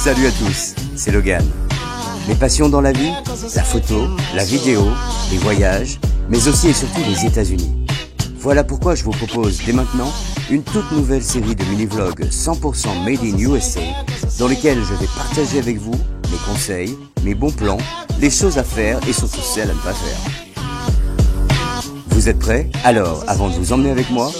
Salut à tous, c'est Logan. Mes passions dans la vie, la photo, la vidéo, les voyages, mais aussi et surtout les États-Unis. Voilà pourquoi je vous propose dès maintenant une toute nouvelle série de mini-vlogs 100% made in USA dans lesquels je vais partager avec vous mes conseils, mes bons plans, les choses à faire et surtout celles à ne pas faire. Vous êtes prêts? Alors, avant de vous emmener avec moi,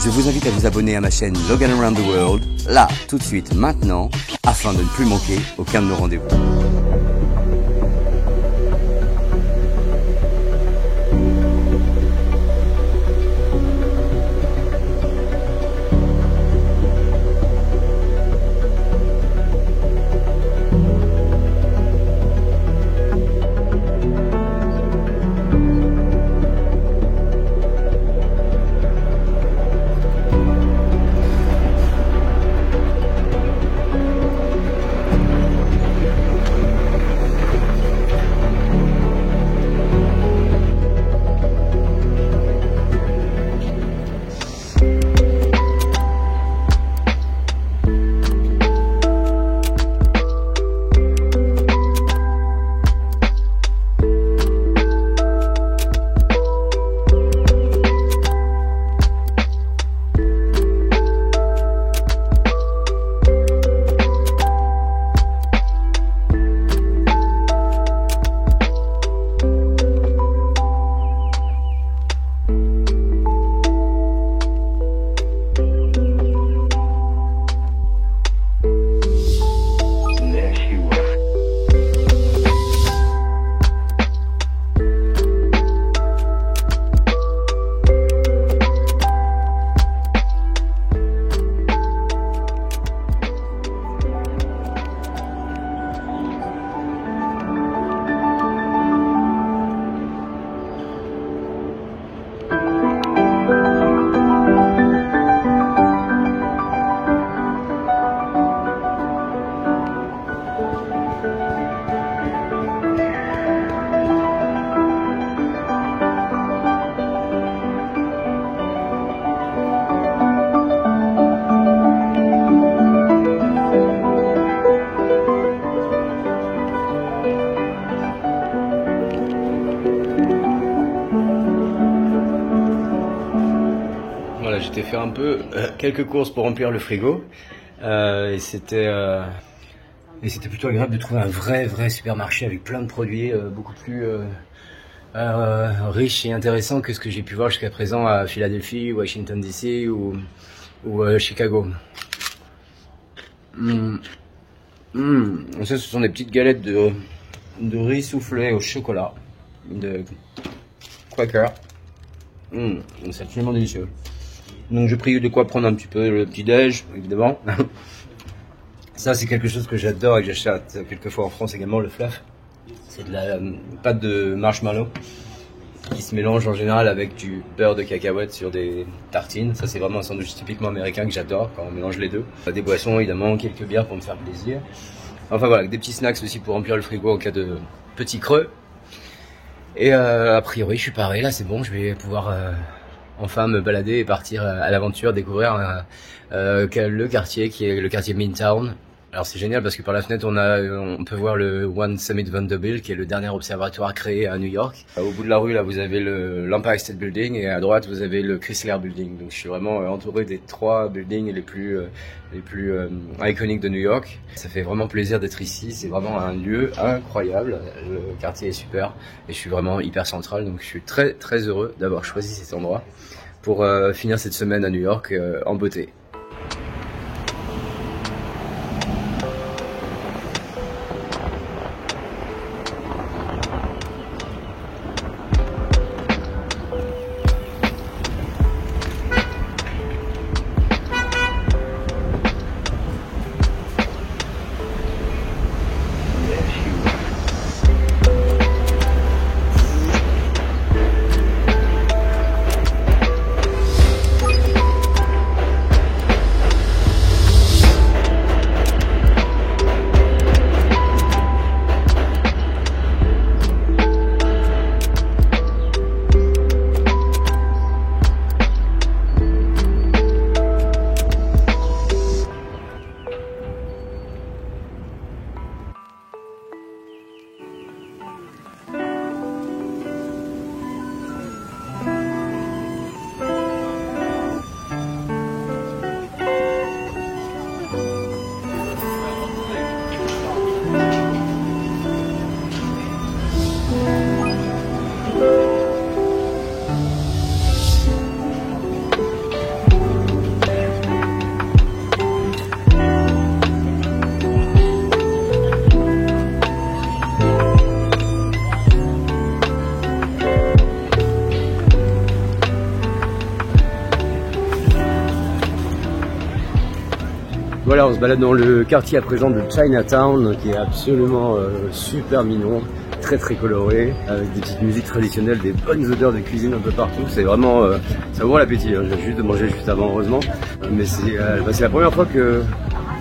je vous invite à vous abonner à ma chaîne Logan Around the World, là, tout de suite, maintenant, afin de ne plus manquer aucun de nos rendez-vous. Voilà, j'étais faire un peu quelques courses pour remplir le frigo et c'était plutôt agréable de trouver un vrai supermarché avec plein de produits beaucoup plus riches et intéressants que ce que j'ai pu voir jusqu'à présent à Philadelphie, Washington DC ou Chicago. Ça, ce sont des petites galettes de riz soufflé au chocolat de Quaker. C'est absolument délicieux. Donc j'ai pris de quoi prendre un petit peu le petit-déj, évidemment. Ça, c'est quelque chose que j'adore et que j'achète quelquefois en France également, le fluff. C'est de la pâte de marshmallow qui se mélange en général avec du beurre de cacahuète sur des tartines. Ça, c'est vraiment un sandwich typiquement américain que j'adore quand on mélange les deux. Des boissons, évidemment, quelques bières pour me faire plaisir. Enfin voilà, des petits snacks aussi pour remplir le frigo en cas de petits creux. Et a priori, je suis paré, là, c'est bon, je vais pouvoir enfin me balader et partir à l'aventure, découvrir le quartier qui est le quartier Midtown. Alors c'est génial parce que par la fenêtre on peut voir le One Summit Vanderbilt qui est le dernier observatoire créé à New York. Au bout de la rue là vous avez l'Empire State Building et à droite vous avez le Chrysler Building. Donc je suis vraiment entouré des trois buildings les plus iconiques de New York. Ça fait vraiment plaisir d'être ici, c'est vraiment un lieu incroyable. Le quartier est super et je suis vraiment hyper central donc je suis très heureux d'avoir choisi cet endroit pour finir cette semaine à New York en beauté. voilà, on se balade dans le quartier à présent de Chinatown, qui est absolument super mignon, très très coloré, avec des petites musiques traditionnelles, des bonnes odeurs de cuisine un peu partout. C'est vraiment, ça ouvre l'appétit. Hein. J'ai juste de manger juste avant, heureusement. Mais c'est la première fois que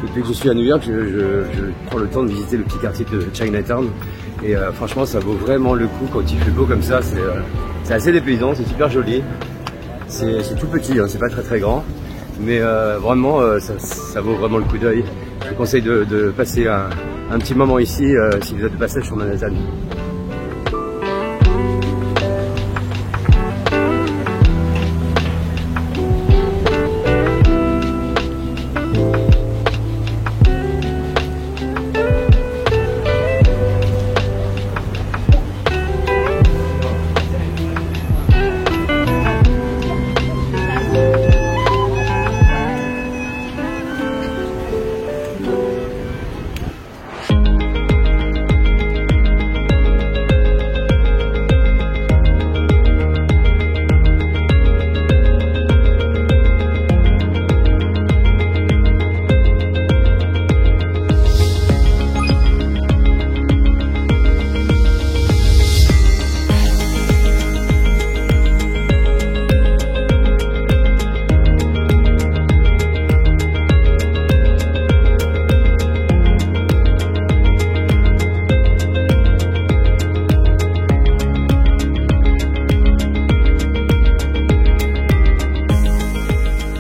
depuis que je suis à New York, je prends le temps de visiter le petit quartier de Chinatown. Et franchement, ça vaut vraiment le coup quand il fait beau comme ça. C'est assez dépaysant, c'est super joli. C'est tout petit, hein, c'est pas très très grand. Mais vraiment, ça vaut vraiment le coup d'œil. Je vous conseille de passer un petit moment ici si vous êtes de passage sur Manhattan.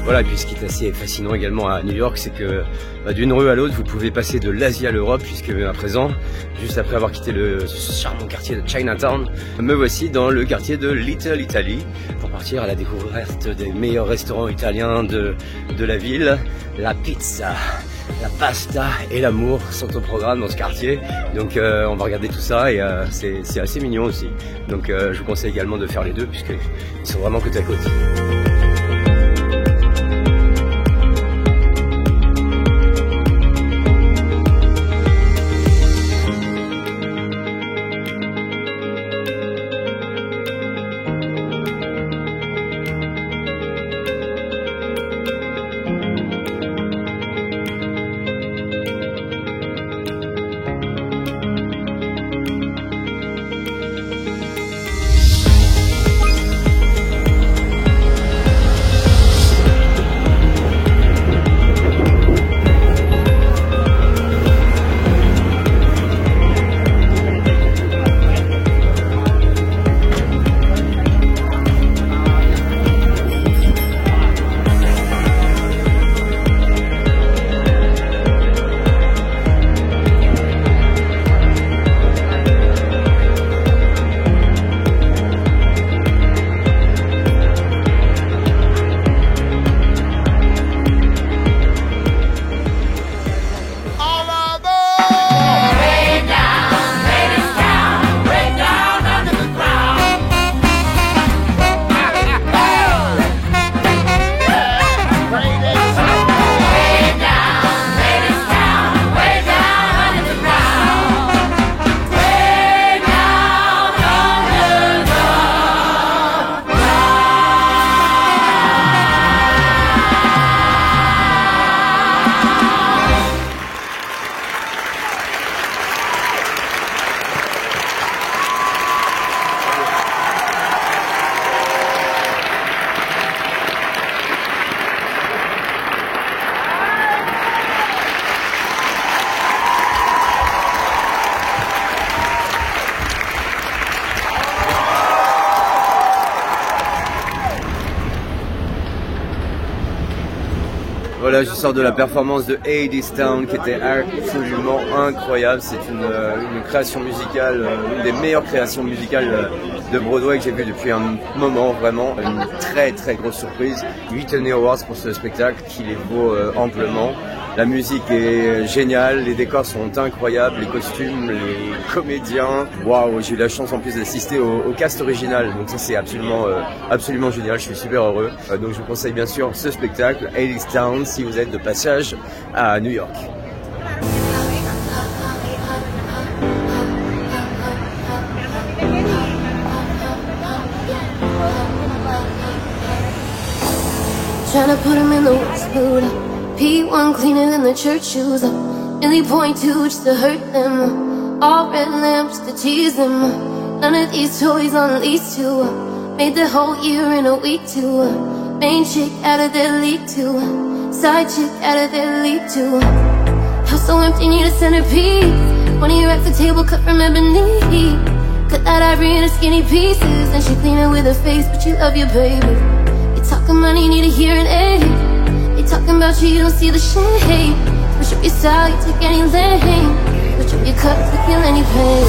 Voilà, et puis ce qui est assez fascinant également à New York, c'est que d'une rue à l'autre, vous pouvez passer de l'Asie à l'Europe, puisque à présent, juste après avoir quitté le charmant quartier de Chinatown, me voici dans le quartier de Little Italy, pour partir à la découverte des meilleurs restaurants italiens de la ville. La pizza, la pasta et l'amour sont au programme dans ce quartier, donc on va regarder tout ça et c'est assez mignon aussi. Donc je vous conseille également de faire les deux, puisqu'ils sont vraiment côte à côte. Voilà, je sors de la performance de Hadestown qui était absolument incroyable. C'est une création musicale, une des meilleures créations musicales de Broadway que j'ai vu depuis un moment, vraiment. Une très très grosse surprise. 8 Tony Awards pour ce spectacle qui les vaut amplement. La musique est géniale, les décors sont incroyables, les costumes, les comédiens. Waouh, j'ai eu la chance en plus d'assister au cast original, donc ça c'est absolument génial, je suis super heureux. Donc je vous conseille bien sûr ce spectacle, Hadestown, si vous êtes de passage à New York. Trying to put him in the West mood. P1 cleaner than the church shoes. Really point to just to hurt them. All red lamps to tease them. None of these toys on lease to. Made the whole year in a week too. Main chick out of their league too. Side chick out of their league too. House so empty, need a centerpiece. One of your racks, a table cut from ebony. Cut that ivory into skinny pieces. And she clean it with her face, but you love your baby. You talking money, need a hearing aid. They talking about you, you don't see the shade. Push up your style, you take any lane. Push up your cup to kill any pain.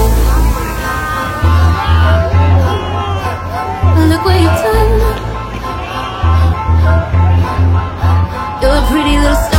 Look what you've done. You're a pretty little star.